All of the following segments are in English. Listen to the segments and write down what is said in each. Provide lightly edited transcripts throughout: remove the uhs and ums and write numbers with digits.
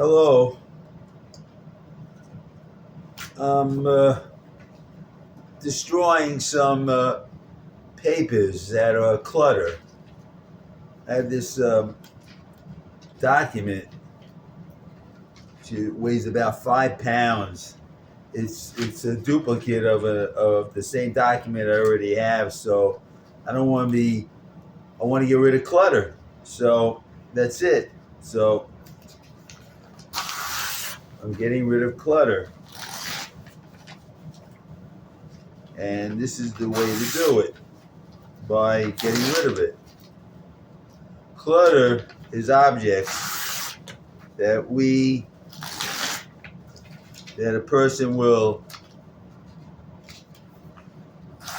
Hello. I'm destroying some papers that are clutter. I have this document which weighs about 5 pounds. It's a duplicate of the same document I already have. So I don't want to be. I want to get rid of clutter. So that's it. So I'm getting rid of clutter, and this is the way to do it, by getting rid of it. Clutter is objects that a person will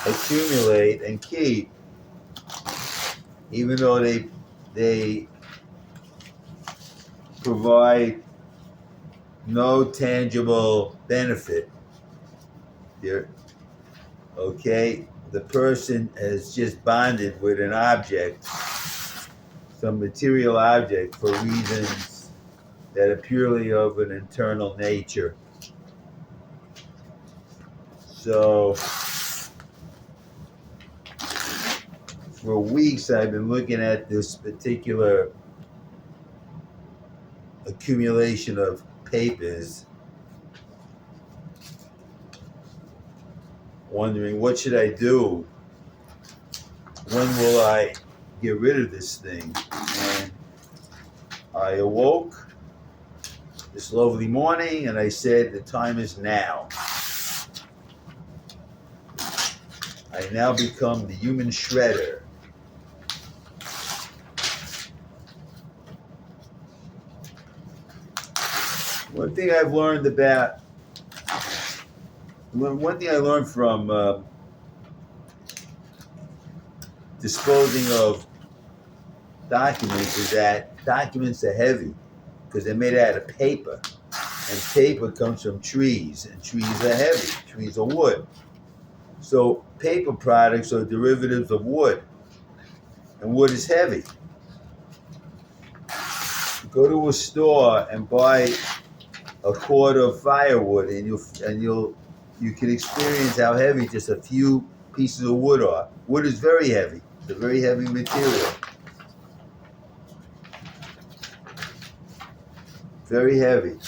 accumulate and keep, even though they provide no tangible benefit. Here, okay, the person has just bonded with an object, some material object, for reasons that are purely of an internal nature. So for weeks I've been looking at this particular accumulation of papers, wondering what should I do? When will I get rid of this thing? And I awoke this lovely morning and I said, the time is now. I now become the human shredder. One thing I learned from disposing of documents is that documents are heavy because they're made out of paper, and paper comes from trees, and trees are heavy. Trees are wood. So paper products are derivatives of wood, and wood is heavy. Go to a store and buy a cord of firewood, and you can experience how heavy just a few pieces of wood are. Wood is very heavy. It's a very heavy material. Very heavy.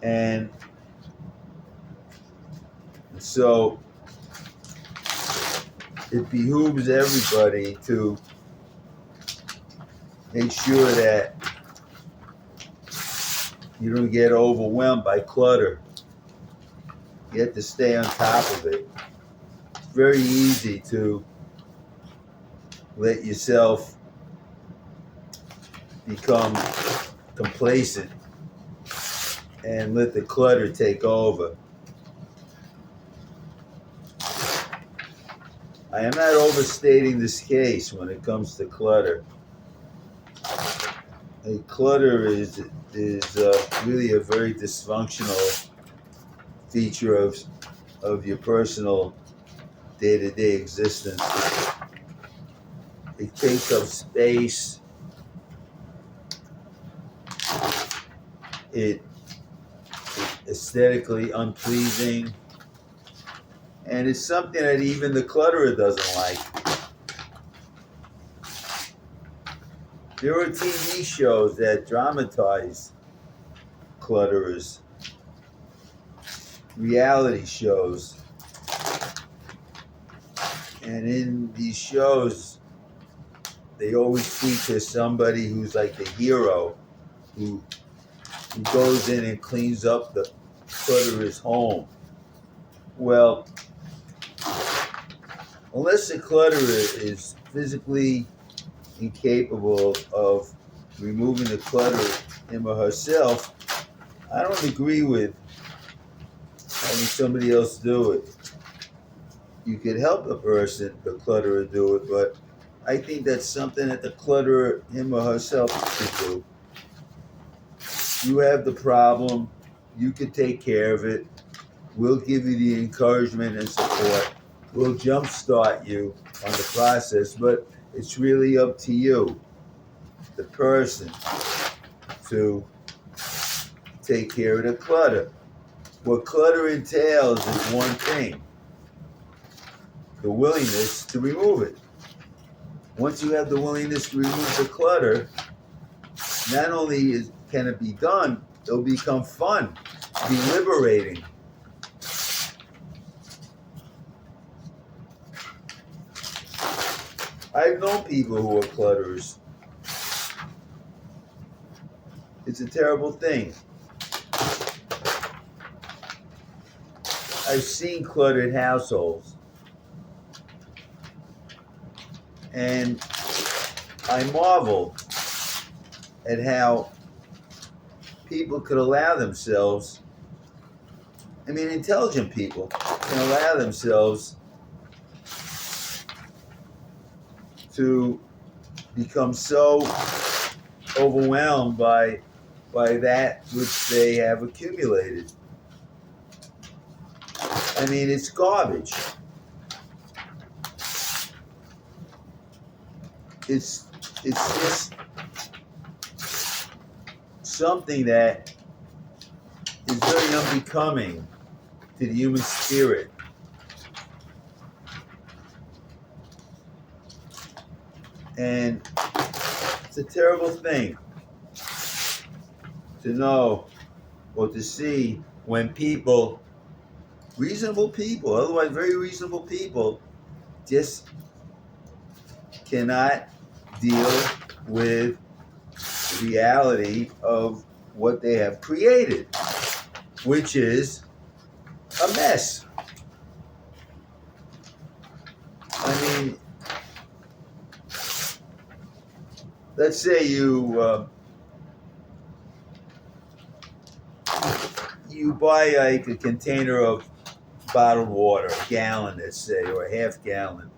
And so it behooves everybody to make sure that you don't get overwhelmed by clutter. You have to stay on top of it. It's very easy to let yourself become complacent and let the clutter take over. I am not overstating this case when it comes to clutter. Clutter is really a very dysfunctional feature of your personal day-to-day existence. It takes up space. It's aesthetically unpleasing. And it's something that even the clutterer doesn't like. There are TV shows that dramatize clutterers, reality shows. And in these shows, they always feature somebody who's like the hero, who goes in and cleans up the clutterer's home. Well, unless the clutterer is physically incapable of removing the clutter him or herself, I don't agree with having somebody else do it. You could help the clutterer, do it, but I think that's something that the clutterer, him or herself, should do. You have the problem. You could take care of it. We'll give you the encouragement and support. will jumpstart you on the process, but it's really up to you, the person, to take care of the clutter. What clutter entails is one thing: the willingness to remove it. Once you have the willingness to remove the clutter, not only can it be done, it'll become fun, be liberating. I've known people who are clutterers. It's a terrible thing. I've seen cluttered households, and I marvel at how people could allow themselves, intelligent people can allow themselves to become so overwhelmed by that which they have accumulated. It's garbage. It's just something that is very unbecoming to the human spirit. And it's a terrible thing to know or to see when people, reasonable people, otherwise very reasonable people, just cannot deal with the reality of what they have created, which is a mess. Let's say you buy like a container of bottled water, a gallon, let's say, or a half gallon,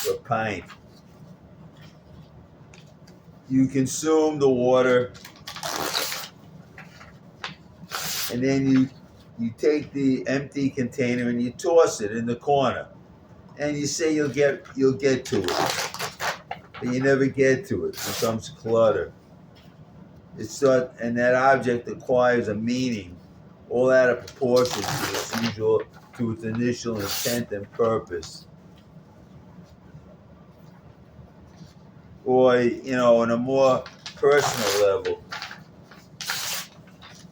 or a pint. You consume the water, and then you take the empty container and you toss it in the corner, and you say you'll get to it, but you never get to it. It becomes clutter. And that object acquires a meaning, all out of proportion to its initial intent and purpose. Or, on a more personal level,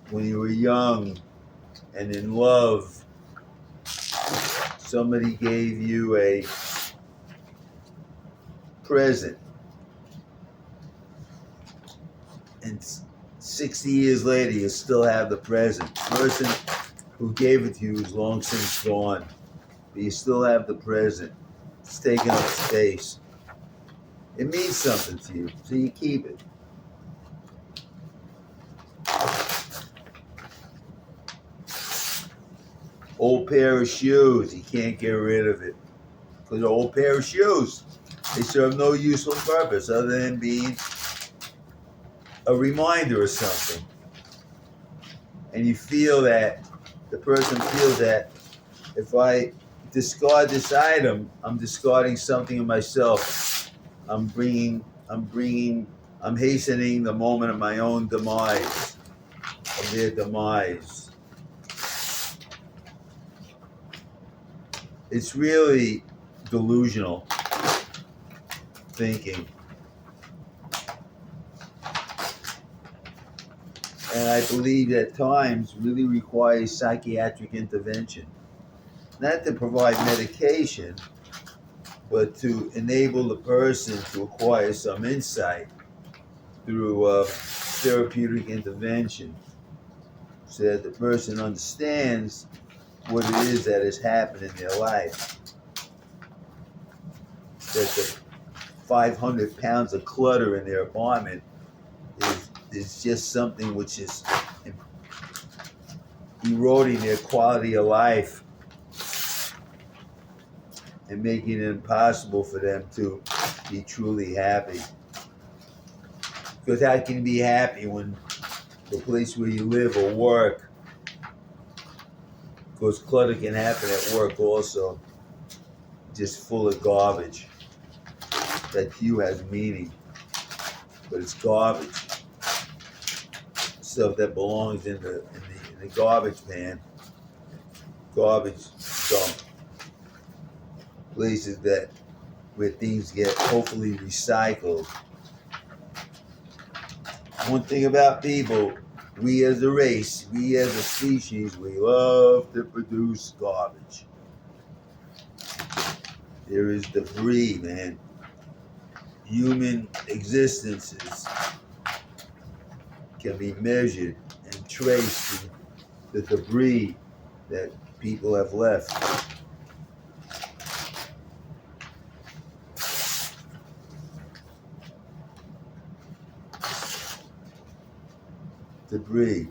when you were young and in love, somebody gave you a present, and 60 years later you still have the present. The person who gave it to you is long since gone, but you still have the present. It's taking up space. It means something to you, so you keep it. Old pair of shoes, you can't get rid of it. Because an old pair of shoes, they serve no useful purpose other than being a reminder of something. And you feel that, the person feels that if I discard this item, I'm discarding something of myself. I'm hastening the moment of my own demise, of their demise. It's really delusional thinking. And I believe at times really requires psychiatric intervention. Not to provide medication, but to enable the person to acquire some insight through therapeutic intervention, so that the person understands what it is that has happened in their life. That the 500 pounds of clutter in their apartment is just something which is eroding their quality of life and making it impossible for them to be truly happy. Because how can you be happy when the place where you live or work, because clutter can happen at work also, just full of garbage. That to you has meaning, but it's garbage. Stuff that belongs in the garbage pan, garbage dump, places that where things get hopefully recycled. One thing about people, we as a race, we as a species, we love to produce garbage. There is debris, man. Human existences can be measured and traced to the debris that people have left. Debris.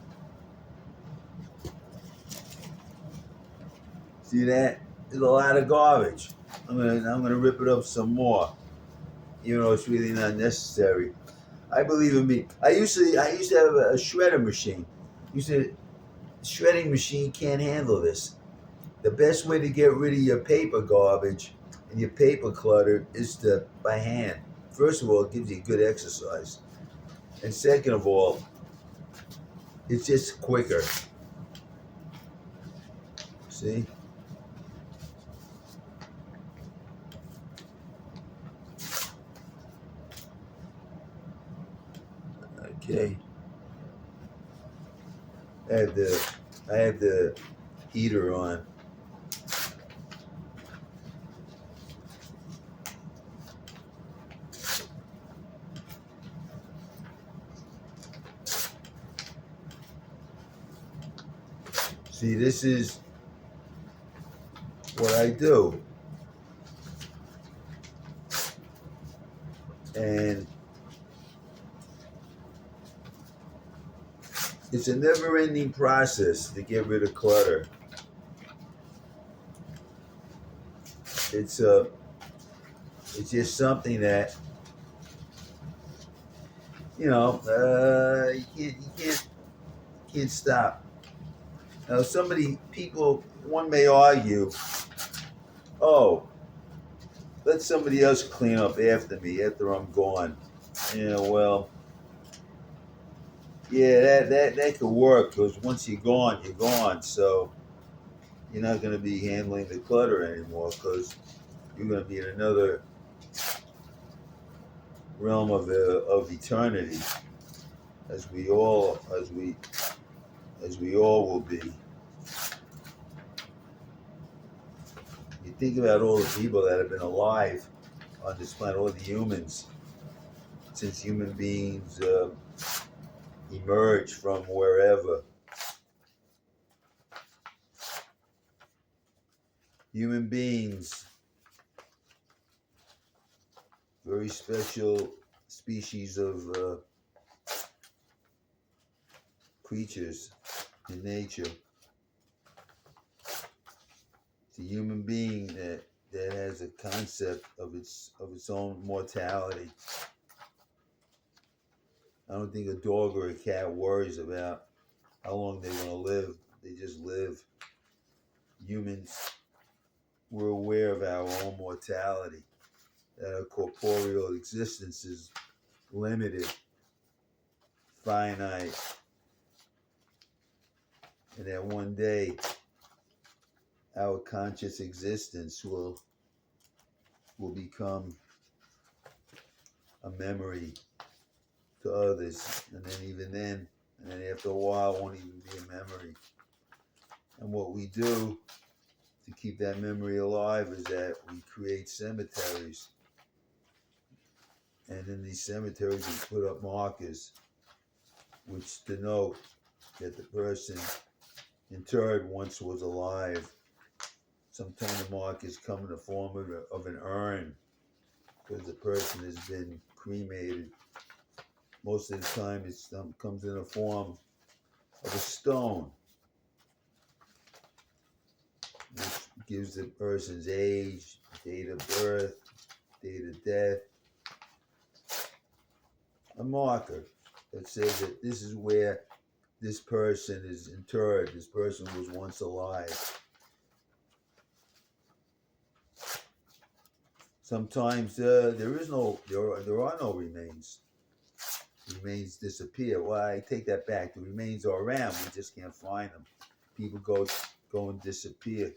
See that? There's a lot of garbage. I'm gonna rip it up some more, even though it's really not necessary. I believe in me. I used to have a shredder machine. Shredding machine can't handle this. The best way to get rid of your paper garbage and your paper clutter is to by hand. First of all, it gives you good exercise, and second of all, it's just quicker. See? Okay. I have the heater on. See, this is what I do. And it's a never-ending process to get rid of clutter. It's just something that you can't stop. Now, one may argue, oh, let somebody else clean up after me after I'm gone. Well, yeah, that could work because once you're gone, you're gone. So you're not going to be handling the clutter anymore because you're going to be in another realm of eternity, as we all will be. You think about all the people that have been alive on this planet, all the humans, since human beings emerged from wherever. Human beings, very special species of creatures in nature. It's a human being that has a concept of its own mortality. I don't think a dog or a cat worries about how long they're going to live. They just live. Humans, we're aware of our own mortality, that our corporeal existence is limited, finite, and that one day our conscious existence will become a memory to others, and then after a while it won't even be a memory. And what we do to keep that memory alive is that we create cemeteries, and in these cemeteries we put up markers which denote that the person interred once was alive. Sometimes the markers come in the form of an urn because the person has been cremated. Most of the time it comes in the form of a stone, which gives the person's age, date of birth, date of death, a marker that says that this is where this person is interred. This person was once alive. Sometimes there are no remains. Remains disappear. Well, I take that back. The remains are around. We just can't find them. People go and disappear.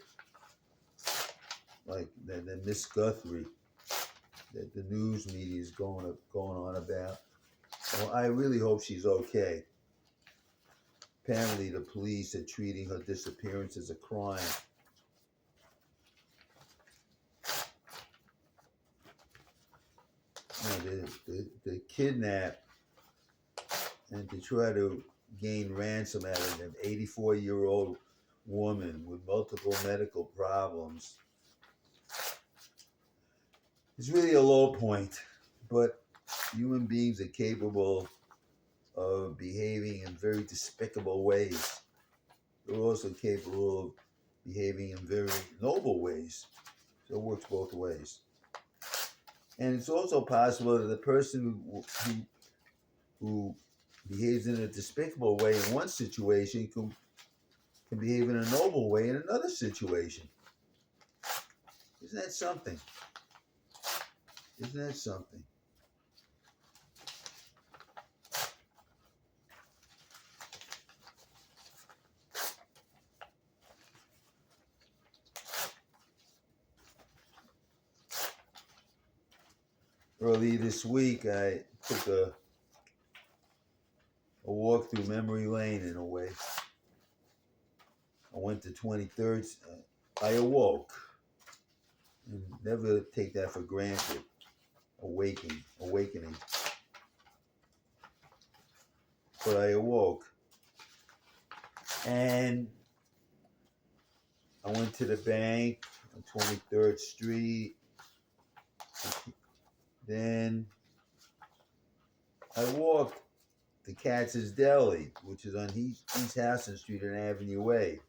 Like the Miss Guthrie that the news media is going on about. Well, I really hope she's okay. Apparently, the police are treating her disappearance as a crime. They kidnap and to try to gain ransom out of an 84-year-old woman with multiple medical problems. It's really a low point, but human beings are capable of behaving in very despicable ways. They're also capable of behaving in very noble ways. So it works both ways. And it's also possible that the person who behaves in a despicable way in one situation can behave in a noble way in another situation. Isn't that something? Isn't that something? Early this week, I took a walk through memory lane in a way. I went to 23rd. I awoke. And never take that for granted. Awakening. But I awoke. And I went to the bank on 23rd Street. Then I walked to Katz's Deli, which is on East Houston Street and Avenue A.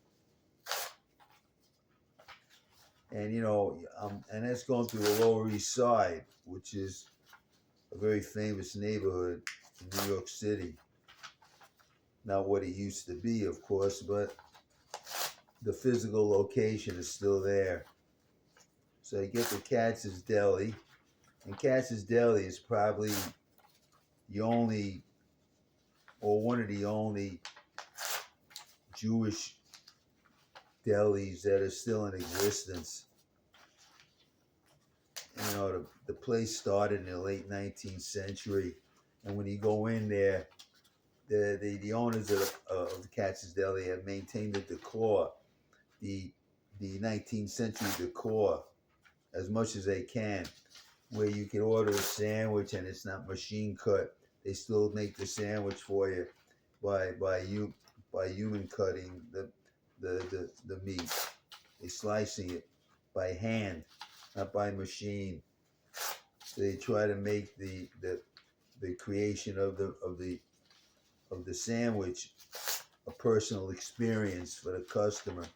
And, and that's going through the Lower East Side, which is a very famous neighborhood in New York City. Not what it used to be, of course, but the physical location is still there. So I get to Katz's Deli, and Katz's Deli is probably the only, or one of the only Jewish delis that are still in existence. The place started in the late 19th century, and when you go in there, the owners of the Katz's Deli have maintained the decor, the 19th century decor, as much as they can, where you can order a sandwich and it's not machine cut. They still make the sandwich for you by human cutting the meat. They're slicing it by hand, not by machine. So they try to make the creation of the sandwich a personal experience for the customer.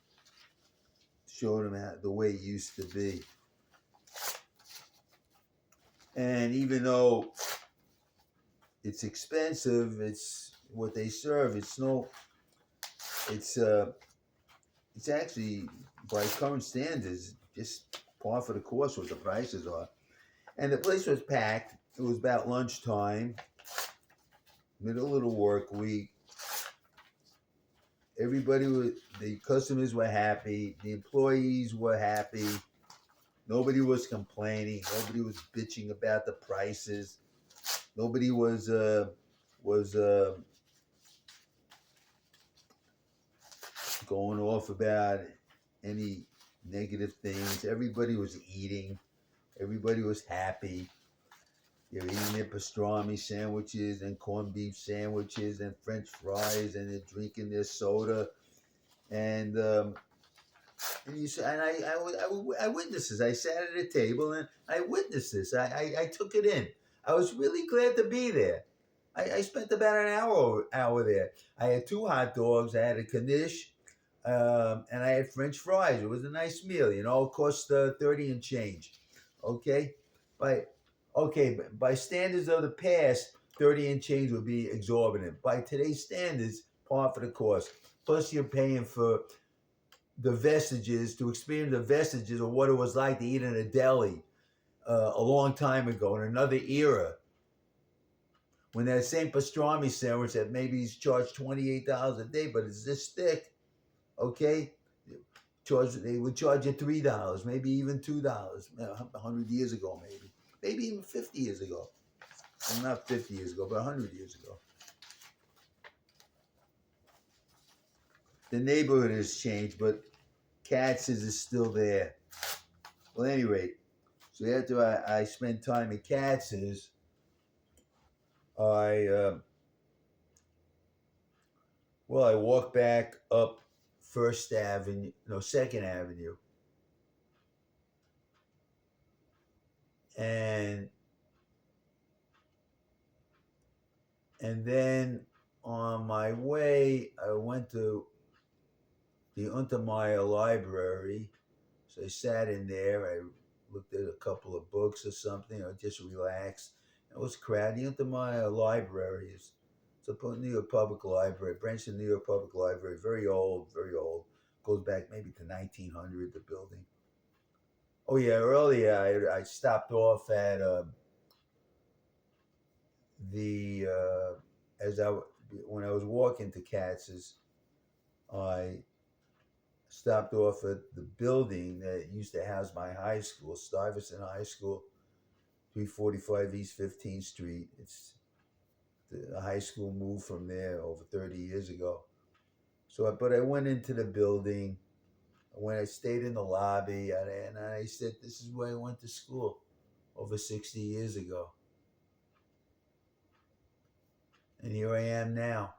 Show them the way it used to be. And even though it's expensive, it's what they serve. It's actually, by current standards, just par for the course what the prices are. And the place was packed. It was about lunchtime, middle of the work week. The customers were happy. The employees were happy. Nobody was complaining. Nobody was bitching about the prices. Nobody was going off about any negative things. Everybody was eating. Everybody was happy. They're eating their pastrami sandwiches and corned beef sandwiches and French fries, and they're drinking their soda. And I witnessed this. I sat at a table and I witnessed this. I took it in. I was really glad to be there. I spent about an hour there. I had 2 hot dogs. I had a knish, and I had French fries. It was a nice meal. It cost 30 and change. Okay, by standards of the past, 30 and change would be exorbitant. By today's standards, par for the course. Plus, you're paying for to experience the vestiges of what it was like to eat in a deli a long time ago in another era when that same pastrami sandwich that maybe he's charged $28 a day, but it's this thick, okay? They would charge you $3, maybe even $2, 100 years ago, maybe even 50 years ago. Well, not 50 years ago, but 100 years ago. The neighborhood has changed, but Katz's is still there. Well, at any rate, so after I spent time at Katz's, I I walked back up First Avenue, no, Second Avenue, and then on my way, I went to the Untermeyer Library. So I sat in there. I looked at a couple of books or something, or just relaxed. It was crowded. The Untermeyer Library is it's a New York Public Library, branch of New York Public Library, very old, very old. Goes back maybe to 1900, the building. Oh yeah, earlier I stopped off at the as I when I was walking to Katz's, I stopped off at the building that used to house my high school, Stuyvesant High School, 345 East 15th Street. It's the high school moved from there over 30 years ago. But I went into the building. When I stayed in the lobby, and I said, "This is where I went to school over 60 years ago." And here I am now.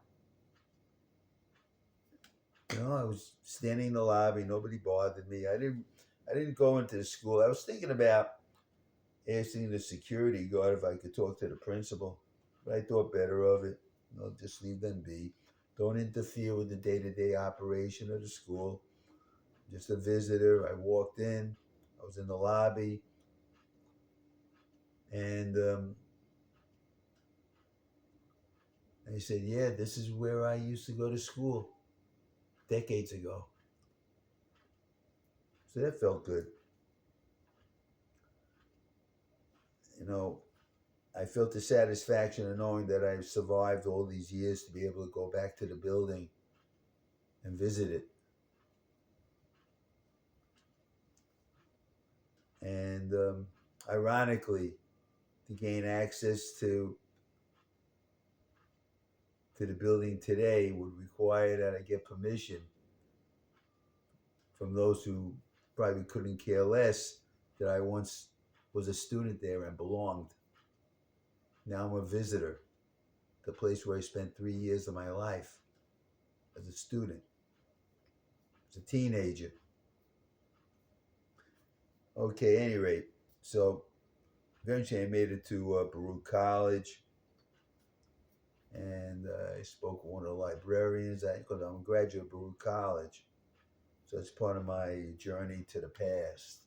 I was standing in the lobby. Nobody bothered me. I didn't go into the school. I was thinking about asking the security guard if I could talk to the principal, but I thought better of it. Just leave them be. Don't interfere with the day-to-day operation of the school. Just a visitor. I walked in. I was in the lobby, and they said, "Yeah, this is where I used to go to school decades ago." So that felt good. You know, I felt the satisfaction of knowing that I've survived all these years to be able to go back to the building and visit it. And ironically, to gain access to the building today would require that I get permission from those who probably couldn't care less that I once was a student there and belonged. Now I'm a visitor, the place where I spent 3 years of my life as a student, as a teenager. Okay, at any rate, so eventually I made it to Baruch College, and I spoke with one of the librarians because I'm a graduate of Baruch College. So it's part of my journey to the past,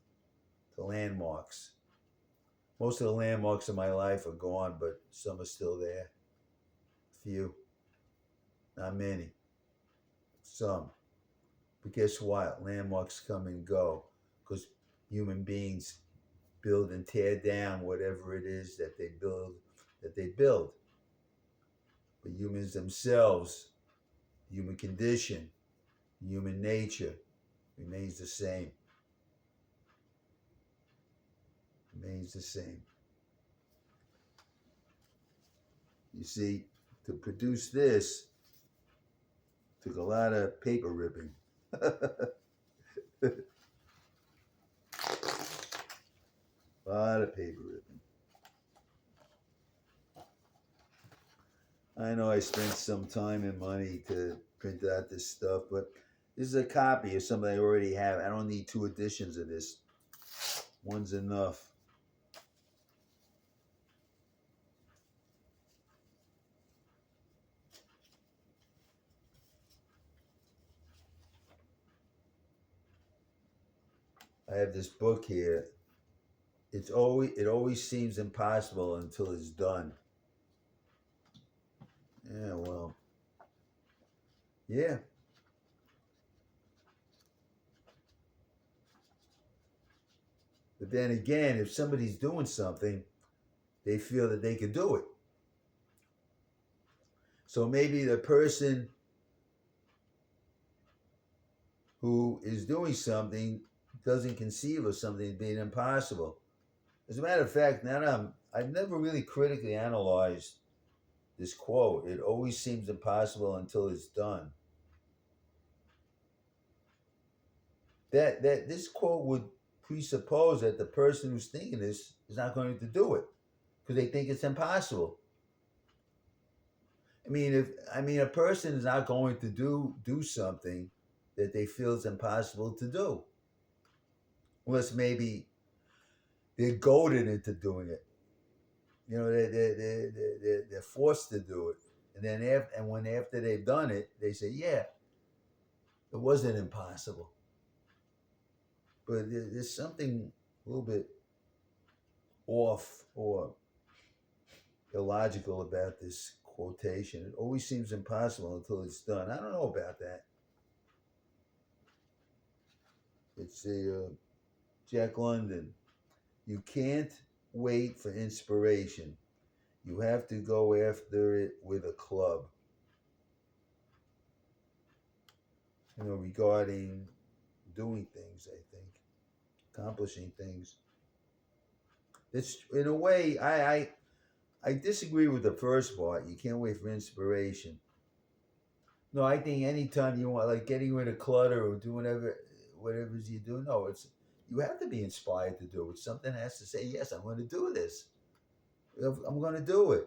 to landmarks. Most of the landmarks of my life are gone, but some are still there. Few, not many, some. But guess what? Landmarks come and go because human beings build and tear down whatever it is that they build. But humans themselves, human condition, human nature remains the same. Remains the same. You see, to produce this took a lot of paper ripping. A lot of paper ripping. I know I spent some time and money to print out this stuff, but this is a copy of something I already have. I don't need two editions of this. One's enough. I have this book here. It always seems impossible until it's done. Yeah, well, yeah. The then again, if somebody's doing something, they feel that they can do it. So maybe the person who is doing something doesn't conceive of something being impossible. As a matter of fact, I've never really critically analyzed this quote. It always seems impossible until it's done. That this quote would presuppose that the person who's thinking this is not going to do it because they think it's impossible. If a person is not going to do something that they feel is impossible to do, unless maybe they're goaded into doing it. You know, they're forced to do it, and then after they've done it, they say, "Yeah, it wasn't impossible." But there's something a little bit off or illogical about this quotation. It always seems impossible until it's done. I don't know about that. It's a Jack London. You can't wait for inspiration. You have to go after it with a club. Regarding doing things, I think, accomplishing things. It's in a way, I disagree with the first part. You can't wait for inspiration. No, I think anytime you want, like getting rid of clutter or doing whatever you do, no, it's you have to be inspired to do it. Something has to say, yes, I'm going to do this. I'm going to do it.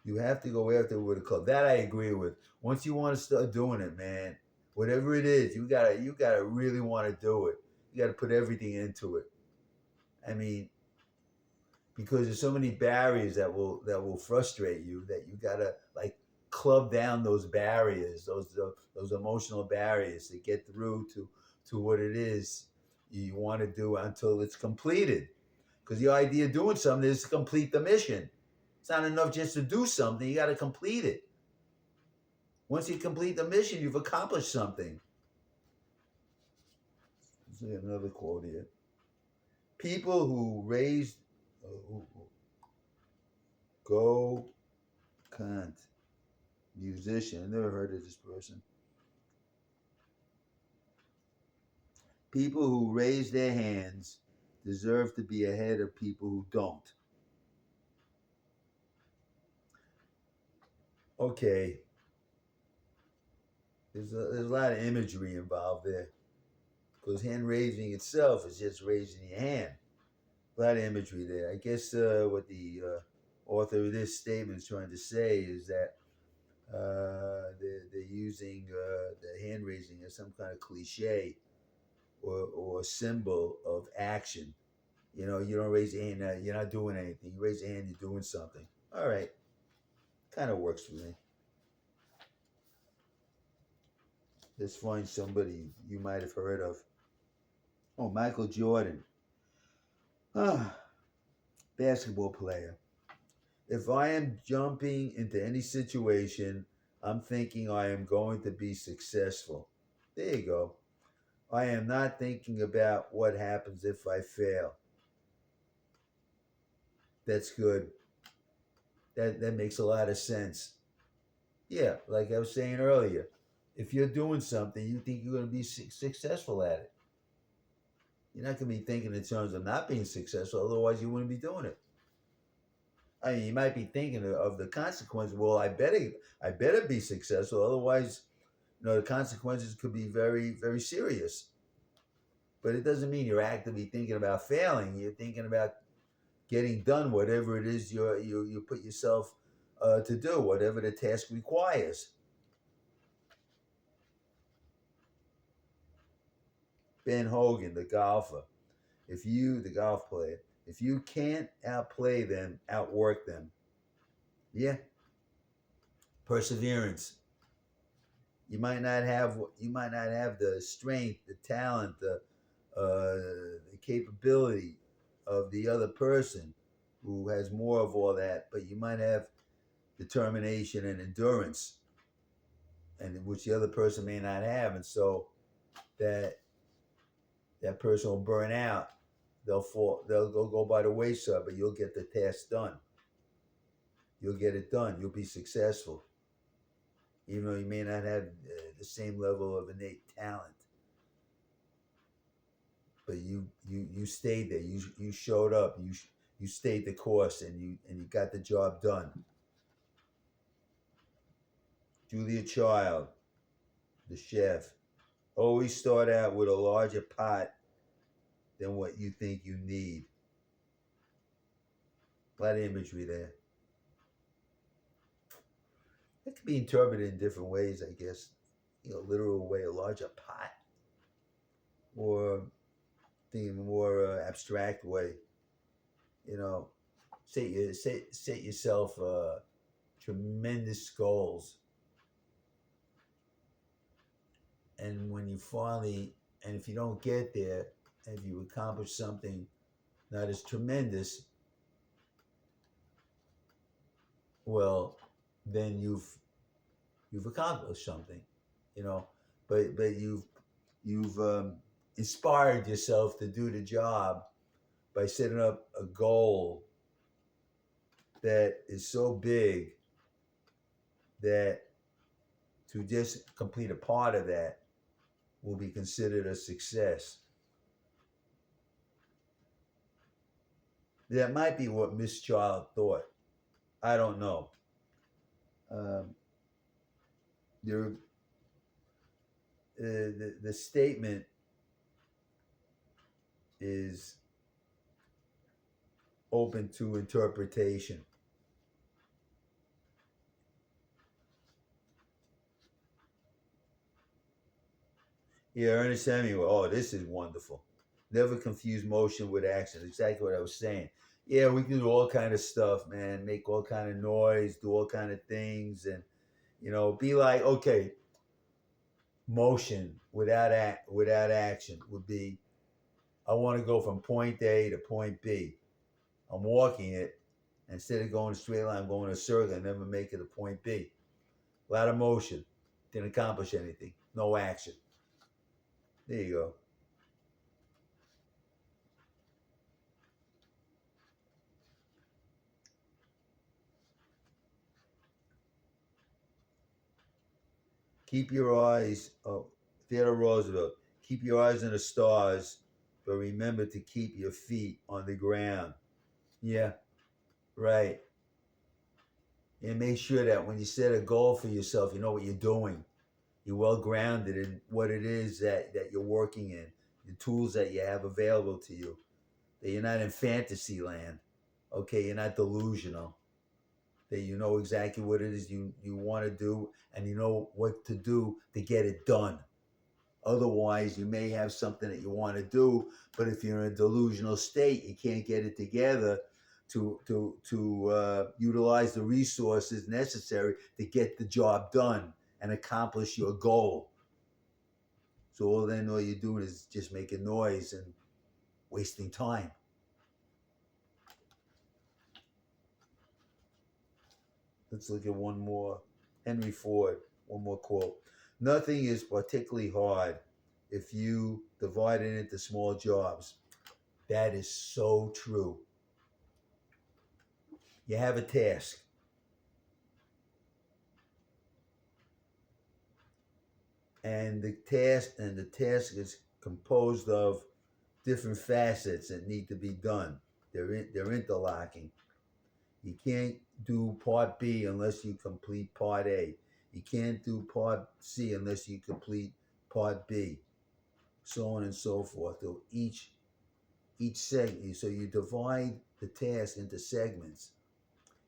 You have to go after it with a club. That I agree with. Once you want to start doing it, man, whatever it is, you gotta really want to do it. You got to put everything into it. I mean, because there's so many barriers that will frustrate you that you gotta like club down those barriers, those emotional barriers to get through to what it is you want to do until it's completed. Because the idea of doing something is to complete the mission. It's not enough just to do something; you got to complete it. Once you complete the mission, you've accomplished something. Let's see another quote here. People who raised who go can't musician. I never heard of this person. People who raise their hands deserve to be ahead of people who don't. Okay, there's a lot of imagery involved there because hand raising itself is just raising your hand. A lot of imagery there. I guess what the author of this statement is trying to say is that they're using the hand raising as some kind of cliche or symbol of action. You don't raise your hand, you're not doing anything. You raise your hand, you're doing something. All right, kind of works for me. Let's find somebody you might have heard of. Oh, Michael Jordan. Ah, basketball player. If I am jumping into any situation, I'm thinking I am going to be successful. There you go. I am not thinking about what happens if I fail. That's good. That makes a lot of sense. Yeah, like I was saying earlier, if you're doing something, you think you're going to be successful at it. You're not going to be thinking in terms of not being successful, otherwise you wouldn't be doing it. I mean, you might be thinking of the consequences. Well, I better be successful, otherwise, the consequences could be very, very serious. But it doesn't mean you're actively thinking about failing. You're thinking about getting done whatever it is you put yourself to do, whatever the task requires. Ben Hogan, the golfer, the golf player, if you can't outplay them, outwork them. Yeah, perseverance. You might not have the strength, the talent, the capability of the other person who has more of all that, but you might have determination and endurance, and which the other person may not have, and so that person will burn out They'll go by the wayside, but you'll get the task done. You'll get it done. You'll be successful, even though you may not have the same level of innate talent. But you stayed there. You showed up. You stayed the course, and you got the job done. Julia Child, the chef, always start out with a larger pot than what you think you need. A lot of imagery there. It can be interpreted in different ways, I guess. Literal way, a larger pot, or thinking more abstract way. You know, set yourself tremendous goals, and when you finally, and if you don't get there, and if you accomplish something not as tremendous, well, then you've accomplished something, you know. But you've inspired yourself to do the job by setting up a goal that is so big that to just complete a part of that will be considered a success. That might be what Miss Child thought. I don't know. Um, there, the statement is open to interpretation. Yeah, Ernest Hemingway. Oh, this is wonderful. Never confuse motion with action. Exactly what I was saying. Yeah, we can do all kind of stuff, man. Make all kind of noise, do all kind of things, and be like, okay, motion without action would be, I want to go from point A to point B. I'm walking it. Instead of going a straight line, I'm going a circle and never make it to point B. A lot of motion. Didn't accomplish anything. No action. There you go. Keep your eyes, oh, Theodore Roosevelt, keep your eyes on the stars, but remember to keep your feet on the ground. Yeah, right. And make sure that when you set a goal for yourself, you know what you're doing. You're well grounded in what it is that you're working in, the tools that you have available to you. That you're not in fantasy land. Okay, you're not delusional. That you know exactly what it is you want to do, and you know what to do to get it done. Otherwise, you may have something that you want to do, but if you're in a delusional state, you can't get it together to utilize the resources necessary to get the job done and accomplish your goal. So all you're doing is just making noise and wasting time. Let's look at one more. Henry Ford, one more quote. Nothing is particularly hard if you divide it into small jobs. That is so true. You have a task, and the task is composed of different facets that need to be done. They're interlocking. You can't do part B unless you complete part A. You can't do part C unless you complete part B, so on and so forth. So each segment, so you divide the task into segments.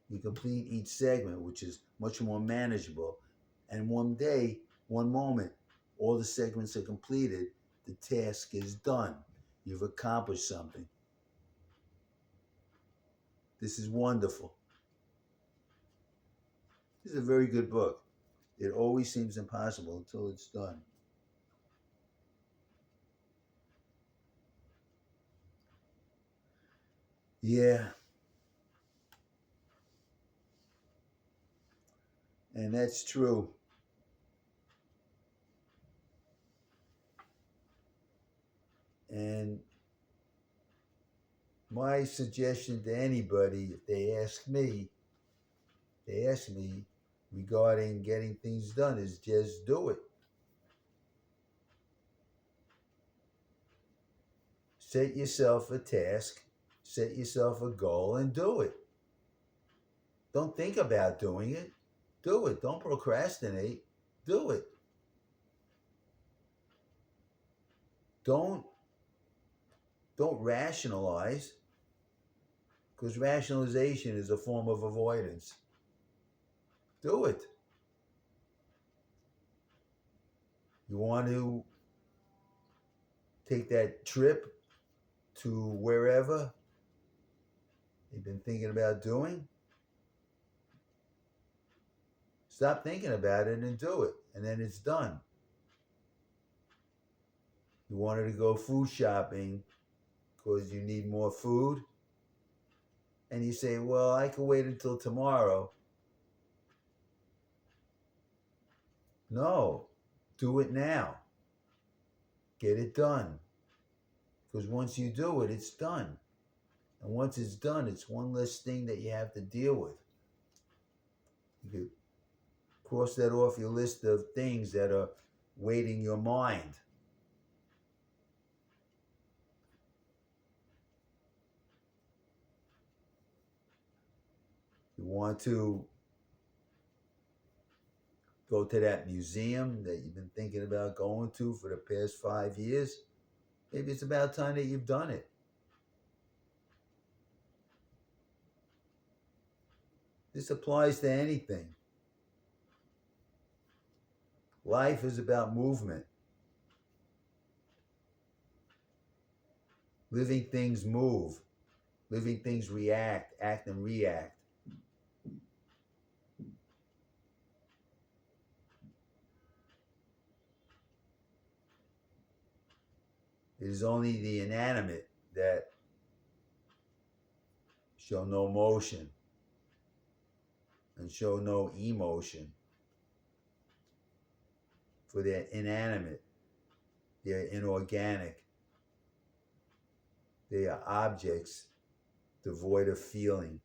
You complete each segment, which is much more manageable. And one day, one moment, all the segments are completed. The task is done. You've accomplished something. This is wonderful. This is a very good book. It always seems impossible until it's done. Yeah, and that's true. And my suggestion to anybody, if they ask me regarding getting things done, is just do it. Set yourself a task, set yourself a goal, and do it. Don't think about doing it. Do it. Don't procrastinate. Do it. Don't don't rationalize, because rationalization is a form of avoidance. Do it. You want to take that trip to wherever you've been thinking about doing? Stop thinking about it and do it, and then it's done. You wanted to go food shopping because you need more food, and you say, well, I can wait until tomorrow. No, do it now. Get it done. Because once you do it, it's done. And once it's done, it's one less thing that you have to deal with. You could cross that off your list of things that are weighting your mind. You want to go to that museum that you've been thinking about going to for the past 5 years. Maybe it's about time that you've done it. This applies to anything. Life is about movement. Living things move. Living things react, act and react. It is only the inanimate that show no motion and show no emotion. For they're inanimate, they're inorganic, they are objects devoid of feeling.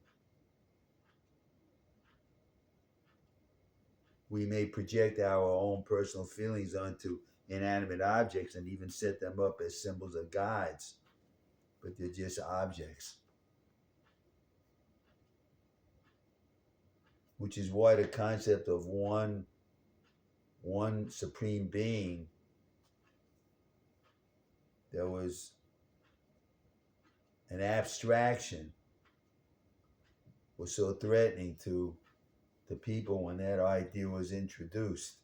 We may project our own personal feelings onto inanimate objects and even set them up as symbols of gods, but they're just objects. Which is why the concept of one supreme being that was an abstraction was so threatening to the people when that idea was introduced.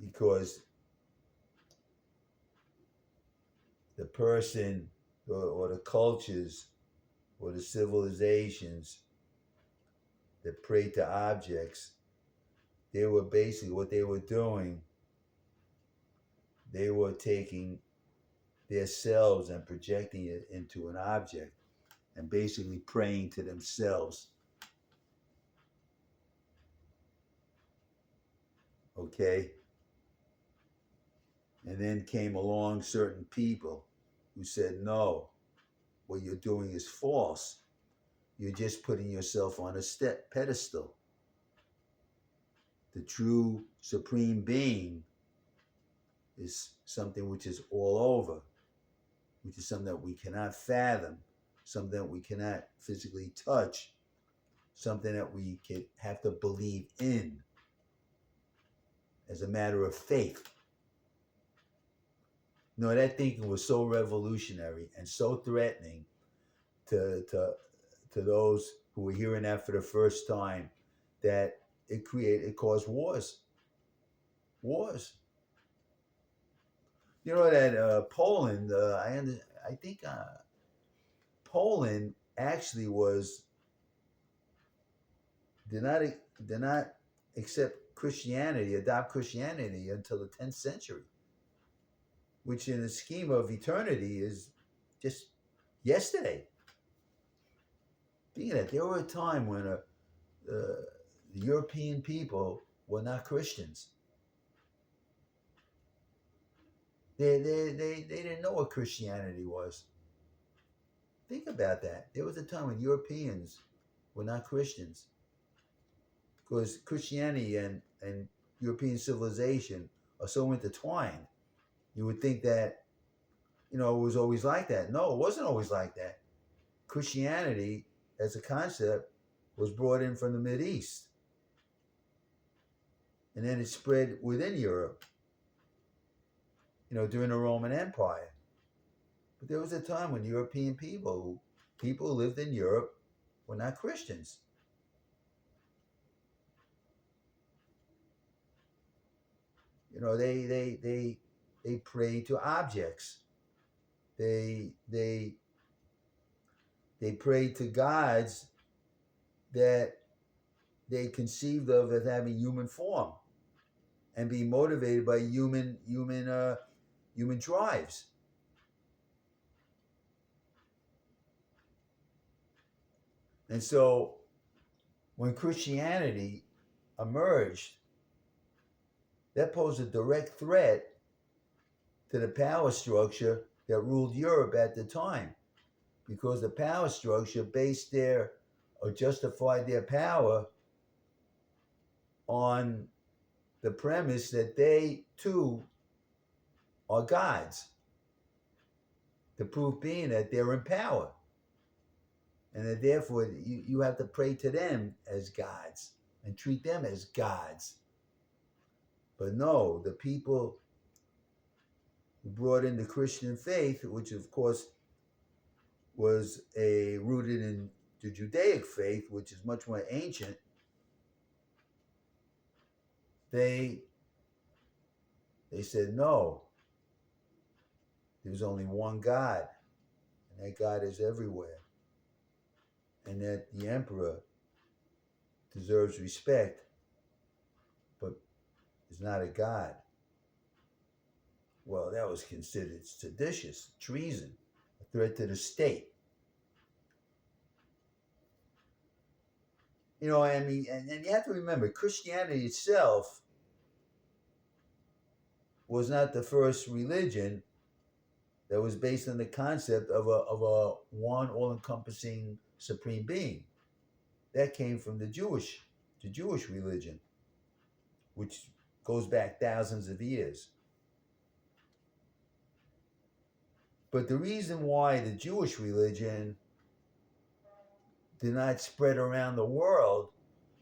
Because the person or the cultures or the civilizations that prayed to objects, they were basically, what they were doing, they were taking their selves and projecting it into an object and basically praying to themselves. Okay? And then came along certain people who said, no, what you're doing is false. You're just putting yourself on a pedestal. The true supreme being is something which is all over, which is something that we cannot fathom, something that we cannot physically touch, something that we could have to believe in as a matter of faith. No, that thinking was so revolutionary and so threatening to those who were hearing that for the first time that it caused wars. Wars. You know that Poland, I think Poland actually did not accept Christianity, adopt Christianity until the 10th century, which in the scheme of eternity is just yesterday. Thinking that there were a time when the European people were not Christians. They didn't know what Christianity was. Think about that. There was a time when Europeans were not Christians because Christianity and European civilization are so intertwined. You would think that, it was always like that. No, it wasn't always like that. Christianity as a concept was brought in from the Mid East, and then it spread within Europe, during the Roman Empire. But there was a time when European people who lived in Europe, were not Christians. They prayed to objects. They prayed to gods that they conceived of as having human form and being motivated by human drives. And so when Christianity emerged, that posed a direct threat to the power structure that ruled Europe at the time, because the power structure based their or justified their power on the premise that they too are gods. The proof being that they're in power, and that therefore you have to pray to them as gods and treat them as gods. But no, the people who brought in the Christian faith, which of course was rooted in the Judaic faith, which is much more ancient, they said no. There's only one God, and that God is everywhere, and that the emperor deserves respect, but is not a god. Well, that was considered seditious, treason, a threat to the state. And you have to remember, Christianity itself was not the first religion that was based on the concept of a one all-encompassing supreme being. That came from the Jewish religion, which goes back thousands of years. But the reason why the Jewish religion did not spread around the world,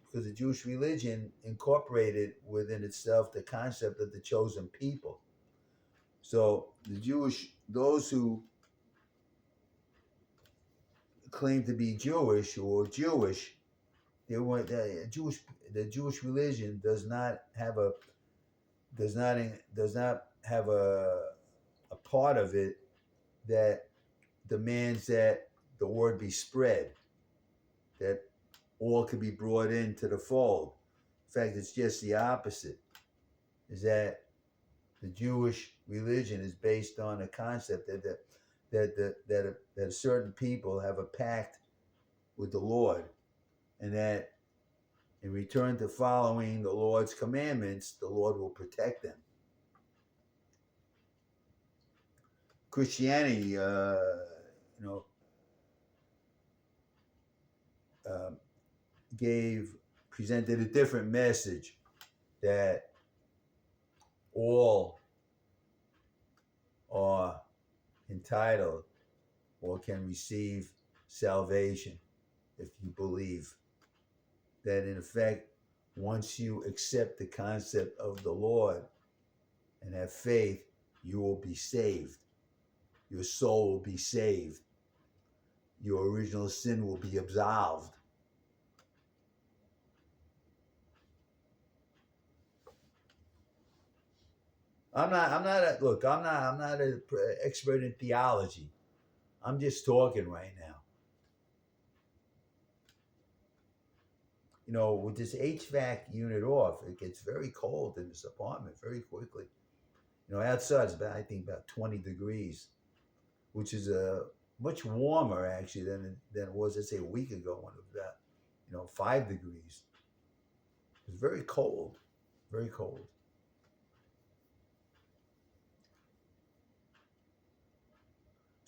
because the Jewish religion incorporated within itself the concept of the chosen people. So those who claim to be Jewish or Jewish, they weren't Jewish. The Jewish religion does not have a part of it that demands that the word be spread, that all could be brought into the fold. In fact, it's just the opposite. Is that the Jewish religion is based on a concept that certain people have a pact with the Lord, and that in return to following the Lord's commandments, the Lord will protect them. Christianity, uh, presented a different message, that all are entitled or can receive salvation if you believe. That in effect, once you accept the concept of the Lord and have faith, you will be saved. Your soul will be saved. Your original sin will be absolved. I'm not an expert in theology. I'm just talking right now. With this HVAC unit off, it gets very cold in this apartment very quickly. Outside it's I think about 20 degrees, which is much warmer actually than it was, let's say, a week ago when it was about 5 degrees. It's very cold, very cold.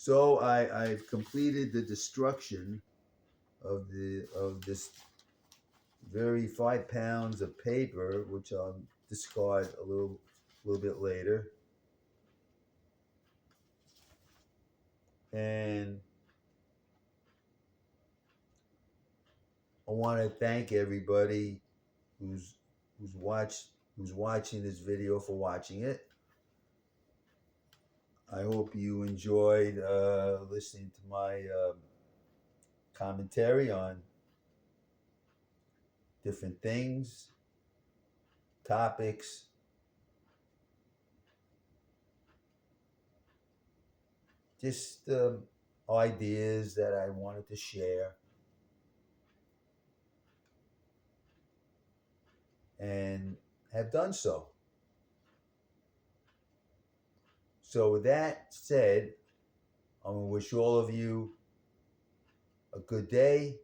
So I've completed the destruction of this very 5 pounds of paper, which I'll discard a little bit later. And I want to thank everybody who's who's watching this video for watching it. I hope you enjoyed listening to my commentary on different things, topics, just ideas that I wanted to share, and have done so. So, with that said, I'm going to wish all of you a good day,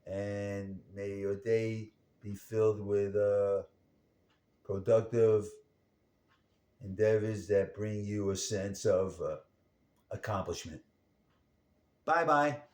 and may your day be filled with productive endeavors that bring you a sense of accomplishment. Bye bye.